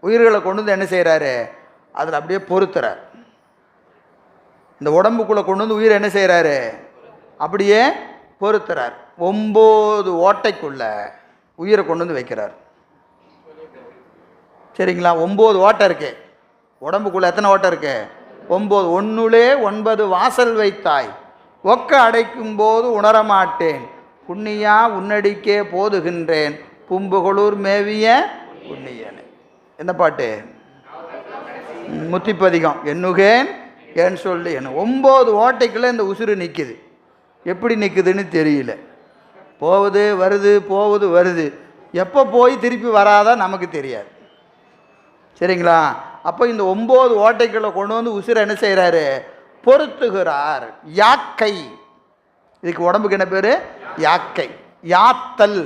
உயிர்களை கொண்டு வந்து என்ன செய்கிறாரு, அதில் அப்படியே பொறுத்துறார். இந்த உடம்புக்குள்ளே கொண்டு வந்து உயிரை என்ன செய்கிறாரு, அப்படியே பொறுத்துறார். 9 ஓட்டைக்குள்ள உயிரை கொண்டு வந்து வைக்கிறார். சரிங்களா? 9 ஓட்டை இருக்கு உடம்புக்குள்ளே. எத்தனை ஓட்டை இருக்கு? 9. 1 9 வாசல் வைத்தாய், ஒக்க அடைக்கும் போது உணரமாட்டேன், புண்ணியா உன்னடிக்கே போதுகின்றேன், பூம்புகளூர் மேவிய புண்ணியனே. என்ன பாட்டு? முத்திப்பதிகம். எண்ணுகேன் ஏன் சொல்லி என்ன. 9 ஓட்டைக்குள்ளே இந்த உசுறு நிற்குது. எப்படி நிற்குதுன்னு தெரியல. போகுது வருது, போகுது வருது. எப்போ போய் திருப்பி வராதா நமக்கு தெரியாது. சரிங்களா? அப்போ இந்த 9 ஓட்டைக்குள்ளே கொண்டு வந்து உசுரை என்ன செய்கிறாரு, பொருத்துகிறார். யாக்கை. இதுக்கு உடம்புக்கு என்ன பேர்? யாக்கை. யாத்தல்.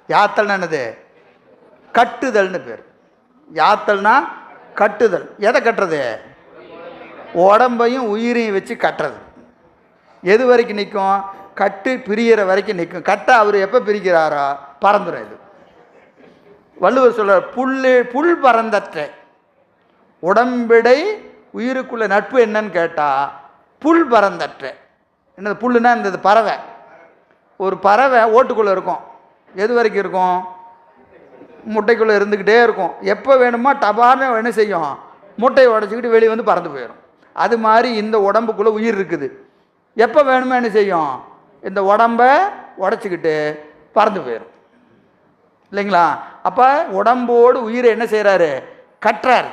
யாத்தல்னா என்னது? கட்டுதல்னு பேர். யாத்தல்னா கட்டுதல். எதை கட்டுறது? உடம்பையும் உயிரையும் வச்சு கட்டுறது. எது வரைக்கும் நிற்கும்? கட்டு பிரிகிற வரைக்கும் நிற்கும். கட்டை அவர் எப்போ பிரிக்கிறாரோ பறந்துடும். இது வள்ளுவர் சொல்றார், புல் பறந்தற்ற. உடம்பிடை உயிருக்குள்ள நட்பு என்னன்னு கேட்டால் புல் பறந்தற்ற. என்னது புல்லுன்னா? இந்த பறவை. ஒரு பறவை ஓட்டுக்குள்ளே இருக்கும். எது வரைக்கும் இருக்கும்? முட்டைக்குள்ளே இருந்துக்கிட்டே இருக்கும். எப்போ வேணுமோ டபார்னு என்ன செய்யும், முட்டையை உடச்சிக்கிட்டு வெளியே வந்து பறந்து போயிடும். அது மாதிரி இந்த உடம்புக்குள்ளே உயிர் இருக்குது. எப்போ வேணுமோ என்ன செய்யும், இந்த உடம்பை உடச்சிக்கிட்டு பறந்து போயிடும். இல்லைங்களா? அப்போ உடம்போடு உயிரை என்ன செய்கிறாரு, கட்டுறார்.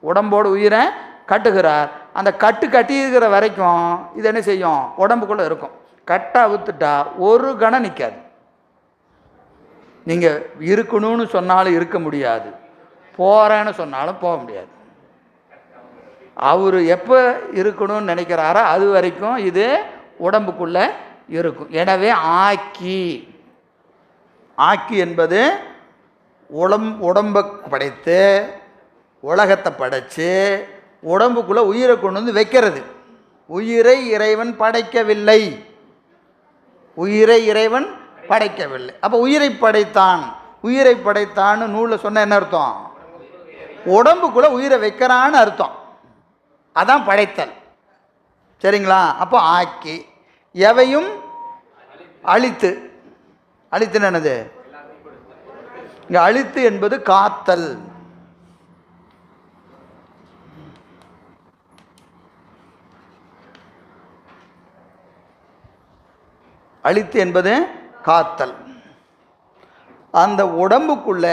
உடம்போடு உயிரை கட்டுகிறார். அந்த கட்டியிருக்கிற வரைக்கும் இது என்ன செய்யும், உடம்புக்குள்ளே இருக்கும். கட்டை அவுத்துட்டா ஒரு கணம் நிற்காது. நீங்கள் இருக்கணும்னு சொன்னாலும் இருக்க முடியாது, போகிறேன்னு சொன்னாலும் போக முடியாது. அவர் எப்போ இருக்கணும்னு நினைக்கிறாரோ அது வரைக்கும் இது உடம்புக்குள்ளே இருக்கும். எனவே ஆக்கி என்பது உடம்பை படைத்து உலகத்தை படைத்து உடம்புக்குள்ளே உயிரை கொண்டு வந்து வைக்கிறது. உயிரை இறைவன் படைக்கவில்லை. உயிரை இறைவன் படைக்கவில்லை. அப்போ உயிரை படைத்தான்னு நூலில் சொன்ன என்ன அர்த்தம்? உடம்புக்குள்ளே உயிரை வைக்கிறான்னு அர்த்தம். அதான் படைத்தல். சரிங்களா? அப்போ ஆக்கி எவையும் அழித்துன்னு என்னது? இங்கே அழித்து என்பது காத்தல். அழித்து என்பது காத்தல். அந்த உடம்புக்குள்ள